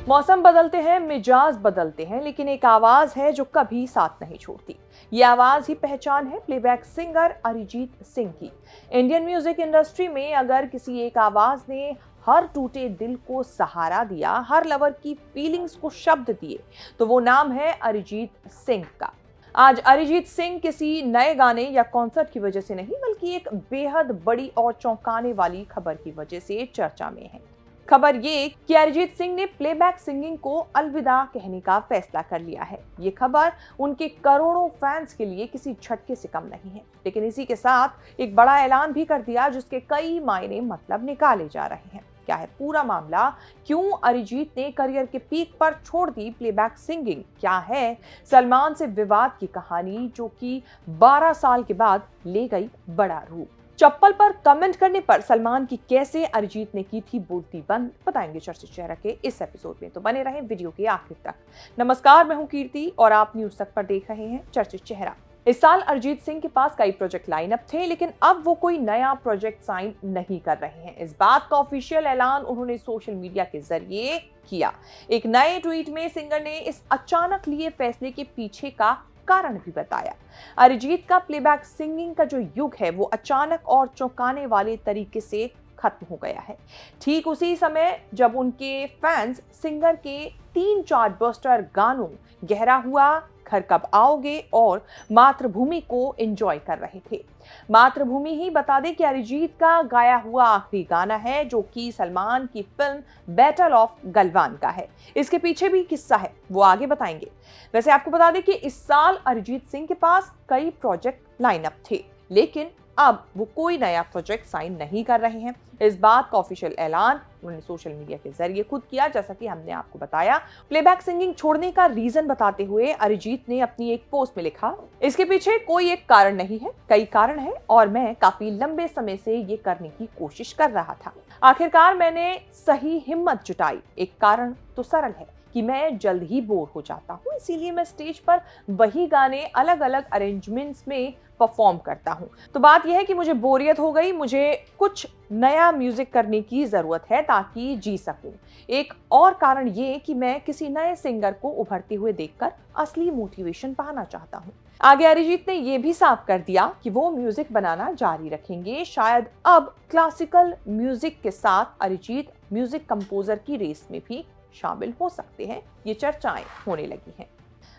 मौसम बदलते हैं, मिजाज बदलते हैं, लेकिन एक आवाज है जो कभी साथ नहीं छोड़ती। ये आवाज ही पहचान है प्लेबैक सिंगर अरिजीत सिंह की। इंडियन म्यूजिक इंडस्ट्री में अगर किसी एक आवाज ने हर टूटे दिल को सहारा दिया, हर लवर की फीलिंग्स को शब्द दिए, तो वो नाम है अरिजीत सिंह का। आज अरिजीत सिंह किसी नए गाने या कॉन्सर्ट की वजह से नहीं, बल्कि एक बेहद बड़ी और चौंकाने वाली खबर की वजह से चर्चा में है। खबर ये कि अरिजीत सिंह ने प्लेबैक सिंगिंग को अलविदा कहने का फैसला कर लिया है। ये खबर उनके करोड़ों फैंस के लिए किसी झटके से कम नहीं है, लेकिन इसी के साथ एक बड़ा ऐलान भी कर दिया जिसके कई मायने मतलब निकाले जा रहे हैं। क्या है पूरा मामला? क्यों अरिजीत ने करियर के पीक पर छोड़ दी प्लेबैक सिंगिंग? क्या है सलमान से विवाद की कहानी जो कि 12 साल के बाद ले गई बड़ा रूप? चप्पल पर कमेंट करने पर सलमान की कैसे अरिजीत ने की थी बोलती बंद, बताएंगे चर्चित चेहरा के इस एपिसोड में। तो बने रहें वीडियो के आखिर तक। नमस्कार, मैं हूं कीर्ति और आप न्यूज तक पर देख रहे हैं चर्चित चेहरा। इस साल अरिजीत सिंह के पास कई प्रोजेक्ट लाइनअप थे, लेकिन अब वो कोई नया प्रोजेक्ट साइन नहीं कर रहे हैं। इस बात का ऑफिशियल ऐलान उन्होंने सोशल मीडिया के जरिए किया। एक नए ट्वीट में सिंगर ने इस अचानक लिए फैसले के पीछे का कारण भी बताया। अरिजीत का प्लेबैक सिंगिंग का जो युग है वो अचानक और चौंकाने वाले तरीके से खत्म हो गया है। ठीक उसी समय जब उनके फैंस सिंगर के 3 चार्टबस्टर गानों गहरा हुआ, घर कब आओगे और मातृभूमि को एंजॉय कर रहे थे। मातृभूमि ही बता दें कि अरिजीत का गाया हुआ आखिरी गाना है, जो कि सलमान की फिल्म बैटल ऑफ गलवान का है। इसके पीछे भी किस्सा है, वो आगे बताएंगे। वैसे आपको बता दें कि इस साल अरिजीत सिंह के पास कई प्रोजेक्ट लाइनअप थे, लेकिन अब वो कोई नया प्रोजेक्ट साइन नहीं कर रहे हैं। इस बात का ऑफिशियल ऐलान उन्होंने सोशल मीडिया के जरिए खुद किया। जैसा कि हमने आपको बताया, प्लेबैक सिंगिंग छोड़ने का रीजन बताते हुए अरिजीत ने अपनी एक पोस्ट में लिखा, इसके पीछे कोई एक कारण नहीं है, कई कारण है और मैं काफी लंबे समय से ये करने की कोशिश कर रहा था। आखिरकार मैंने सही हिम्मत जुटाई। एक कारण तो सरल है कि मैं जल्द ही बोर हो जाता हूँ, इसीलिए मैं स्टेज पर वही गाने अलग अलग अरेंजमेंट्स में परफॉर्म करता हूँ। तो बात यह है कि मुझे बोरियत हो गई, मुझे कुछ नया म्यूजिक करने की जरूरत है ताकि जी सकूं। एक और कारण ये कि मैं किसी नए सिंगर को उभरते हुए देखकर असली मोटिवेशन पाना चाहता हूँ। आगे अरिजीत ने यह भी साफ कर दिया कि वो म्यूजिक बनाना जारी रखेंगे। शायद अब क्लासिकल म्यूजिक के साथ अरिजीत म्यूजिक कंपोजर की रेस में भी शामिल हो सकते हैं। ये चर्चाएं होने लगी हैं।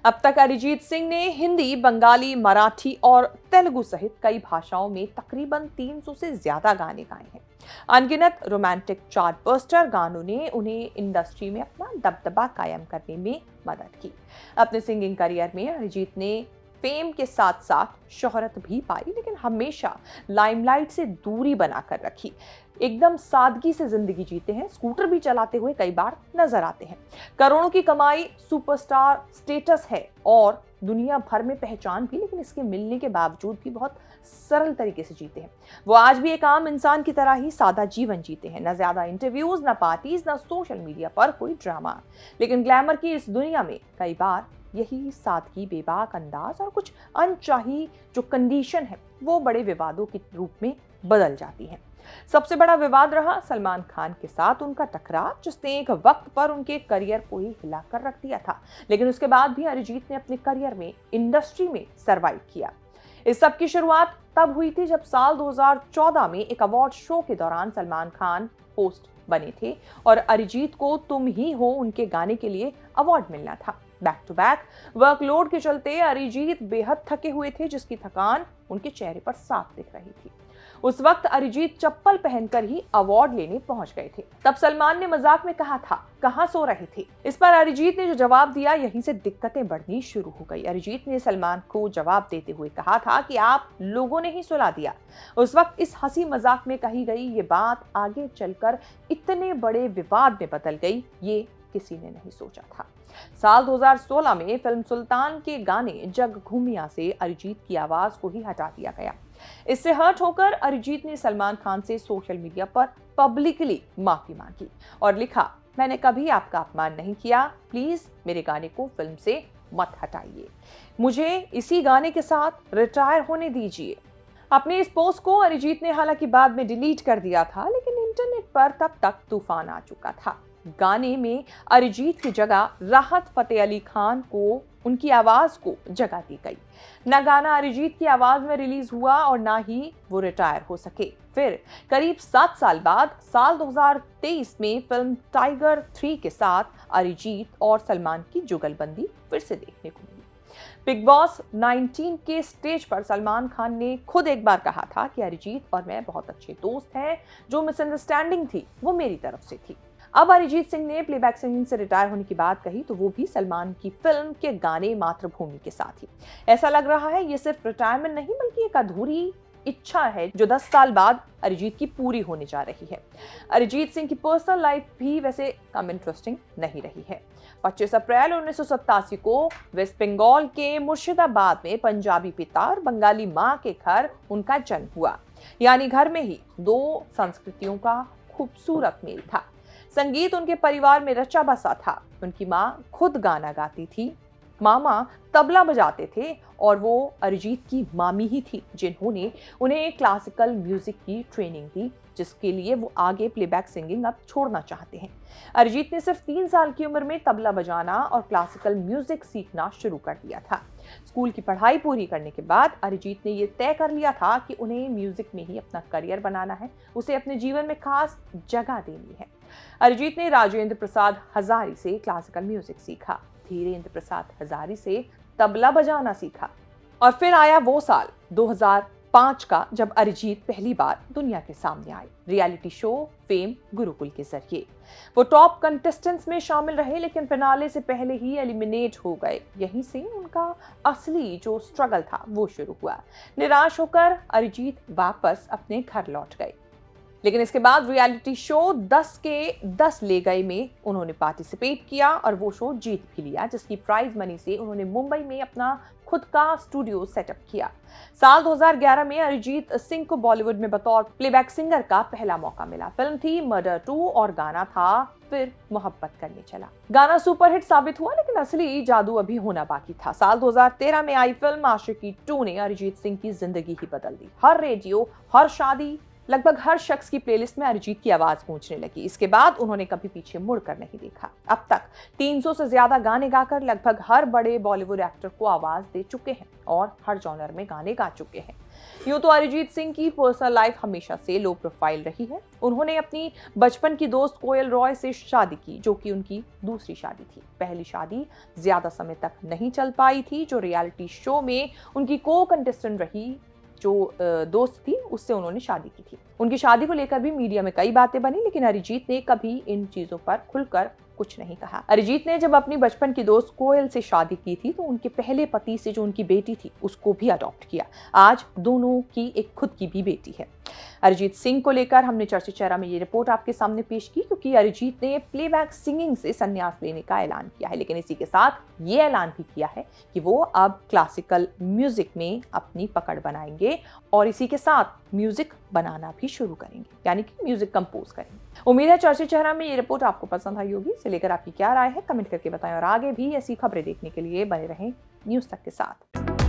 अब तक अरिजीत सिंह ने हिंदी, बंगाली, मराठी और तेलुगु सहित कई भाषाओं में तकरीबन 300 से ज्यादा गाने गाए हैं। अनगिनत रोमांटिक चार्टबस्टर गानों ने उन्हें इंडस्ट्री में अपना दबदबा कायम करने में मदद की। अपने सिंगिंग करियर में अरिजीत ने फेम के साथ साथ शोहरत भी पाई, लेकिन हमेशा लाइमलाइट से दूरी बनाकर रखी। एकदम सादगी से जिंदगी जीते हैं, स्कूटर भी चलाते हुए कई बार नजर आते हैं। करोड़ों की कमाई, सुपरस्टार स्टेटस है और दुनिया भर में पहचान भी, लेकिन इसके मिलने के बावजूद भी बहुत सरल तरीके से जीते हैं। वो आज भी एक आम इंसान की तरह ही सादा जीवन जीते हैं। न ज्यादा इंटरव्यूज, न पार्टीज, न सोशल मीडिया पर कोई ड्रामा। लेकिन ग्लैमर की इस दुनिया में कई बार यही सादगी, बेबाक अंदाज और कुछ अनचाही जो कंडीशन है वो बड़े विवादों के रूप में बदल जाती है। सबसे बड़ा विवाद रहा सलमान खान के साथ उनका टकराव, जिसने एक वक्त पर उनके करियर को ही हिलाकर रख दिया था। लेकिन उसके बाद भी अरिजीत ने अपने करियर में, इंडस्ट्री में सरवाइव किया। इस सब की शुरुआत तब हुई थी जब साल 2014 में एक अवार्ड शो के दौरान सलमान खान होस्ट बने थे और अरिजीत को तुम ही हो उनके गाने के लिए अवार्ड मिलना था। बैक टू बैक वर्कलोड के चलते अरिजीत बेहद थके हुए थे, जिसकी थकान उनके चेहरे पर साफ दिख रही थी। उस वक्त अरिजीत चप्पल पहनकर ही अवार्ड लेने पहुंच गए थे। तब सलमान ने मजाक में कहा था, कहां सो रहे थे? इस पर अरिजीत ने जो जवाब दिया, यहीं से दिक्कतें बढ़नी शुरू हो गई। अरिजीत ने सलमान को जवाब देते हुए कहा था कि आप लोगों ने ही सुला दिया। उस वक्त इस हंसी मजाक में कही गई ये बात आगे चलकर इतने बड़े विवाद में बदल गई, ये किसी ने नहीं सोचा था। साल 2016 में फिल्म सुल्तान के गाने जग घूमिया से अरिजीत की आवाज को ही हटा दिया गया। इससे हर्ट होकर अरिजीत ने सलमान खान से सोशल मीडिया पर पब्लिकली माफी मांगी और लिखा, मैंने कभी आपका अपमान नहीं किया, प्लीज मेरे गाने को फिल्म से मत हटाइए, मुझे इसी गाने के साथ रिटायर होने दीजिए। अपने इस पोस्ट को अरिजीत ने हालांकि बाद में डिलीट कर दिया था, लेकिन इंटरनेट पर तब तक तूफान आ चुका था। गाने में अरिजीत की जगह राहत फतेह अली खान को उनकी आवाज को जगह दी गई। न गाना अरिजीत की आवाज में रिलीज हुआ और ना ही वो रिटायर हो सके। फिर करीब 7 साल बाद साल 2023 में फिल्म टाइगर 3 के साथ अरिजीत और सलमान की जुगलबंदी फिर से देखने को मिली। बिग बॉस 19 के स्टेज पर सलमान खान ने खुद एक बार कहा था कि अरिजीत और मैं बहुत अच्छे दोस्त हैं, जो मिसअंडरस्टैंडिंग थी वो मेरी तरफ से थी। अब अरिजीत सिंह ने प्लेबैक सिंगिंग से रिटायर होने की बात कही तो वो भी सलमान की फिल्म के गाने मातृभूमि के साथ ही। ऐसा लग रहा है ये सिर्फ रिटायरमेंट नहीं बल्कि एक अधूरी इच्छा है जो 10 साल बाद अरिजीत की पूरी होने जा रही है। अरिजीत सिंह की पर्सनल लाइफ भी वैसे कम इंटरेस्टिंग नहीं रही है। 25 अप्रैल 1987 को वेस्ट बंगाल के मुर्शिदाबाद में पंजाबी पिता और बंगाली मां के घर उनका जन्म हुआ। यानी घर में ही दो संस्कृतियों का खूबसूरत मेल था। संगीत उनके परिवार में रचा बसा था। उनकी मां खुद गाना गाती थी, मामा तबला बजाते थे और वो अरिजीत की मामी ही थी जिन्होंने उन्हें क्लासिकल म्यूजिक की ट्रेनिंग दी, जिसके लिए वो आगे प्लेबैक सिंगिंग अब छोड़ना चाहते हैं। अरिजीत ने सिर्फ 3 साल की उम्र में तबला बजाना और क्लासिकल म्यूजिक सीखना शुरू कर दिया था। स्कूल की पढ़ाई पूरी करने के बाद अरिजीत ने ये तय कर लिया था कि उन्हें म्यूजिक में ही अपना करियर बनाना है, उसे अपने जीवन में खास जगह देनी है। अरिजीत ने राजेंद्र प्रसाद हजारी से क्लासिकल म्यूजिक सीखा, धीरेंद्र प्रसाद हजारी से तबला बजाना सीखा और फिर आया वो साल 2005 का जब अरिजीत पहली बार दुनिया के सामने आए रियलिटी शो फेम गुरुकुल के जरिए। वो टॉप कंटेस्टेंट्स में शामिल रहे लेकिन फिनाले से पहले ही एलिमिनेट हो गए। यहीं से उनका असली जो स्ट्रगल था वो शुरू हुआ। निराश होकर अरिजीत वापस अपने घर लौट गए, लेकिन इसके बाद रियलिटी शो 10 के 10 ले गए में उन्होंने पार्टिसिपेट किया और वो शो जीत भी लिया, जिसकी प्राइज मनी से उन्होंने मुंबई में अपना खुद का स्टूडियो सेटअप किया। साल 2011 में अरिजीत सिंह को बॉलीवुड में बतौर प्लेबैक सिंगर का पहला मौका मिला। फिल्म थी मर्डर 2 और गाना था फिर मोहब्बत करने चला। गाना सुपरहिट साबित हुआ लेकिन असली जादू अभी होना बाकी था। साल 2013 में आई फिल्म आशिकी 2 ने अरिजीत सिंह की जिंदगी ही बदल दी। हर रेडियो, हर शादी, लगभग हर शख्स की प्लेलिस्ट में अरिजीत की आवाज गूंजने लगी। इसके बाद उन्होंने कभी पीछे मुड़कर नहीं देखा। अब तक 300 से ज्यादा गाने गाकर लगभग हर बड़े बॉलीवुड एक्टर को आवाज दे चुके हैं और हर जॉनर में गाने गा चुके हैं। यूं तो अरिजीत सिंह की पर्सनल लाइफ हमेशा से लो प्रोफाइल रही है। उन्होंने अपनी बचपन की दोस्त कोयल रॉय से शादी की, जो कि उनकी दूसरी शादी थी। पहली शादी ज्यादा समय तक नहीं चल पाई थी। जो रियलिटी शो में उनकी को कंटेस्टेंट रही, जो दोस्त थी, उससे उन्होंने शादी की थी। उनकी शादी को लेकर भी मीडिया में कई बातें बनी, लेकिन अरिजीत ने कभी इन चीजों पर खुलकर कुछ नहीं कहा। अरिजीत ने जब अपनी बचपन की दोस्त कोयल से शादी की थी तो उनके पहले पति से जो उनकी बेटी थी उसको भी अडॉप्ट किया। आज दोनों की एक खुद की भी बेटी है। अरिजीत सिंह को लेकर हमने चर्चा चेहरा में ये रिपोर्ट आपके सामने पेश की क्योंकि अरिजीत ने प्लेबैक सिंगिंग से संन्यास लेने का ऐलान किया है, लेकिन इसी के साथ ये ऐलान भी किया है कि वो अब क्लासिकल म्यूजिक में अपनी पकड़ बनाएंगे और इसी के साथ म्यूजिक बनाना भी शुरू करेंगे, यानी कि म्यूजिक कंपोज करेंगे। उम्मीद है चर्चा चेहरा में ये रिपोर्ट आपको पसंद आई होगी। इसे लेकर आपकी क्या राय है कमेंट करके बताएं और आगे भी ऐसी खबरें देखने के लिए बने रहें न्यूज़ तक के साथ।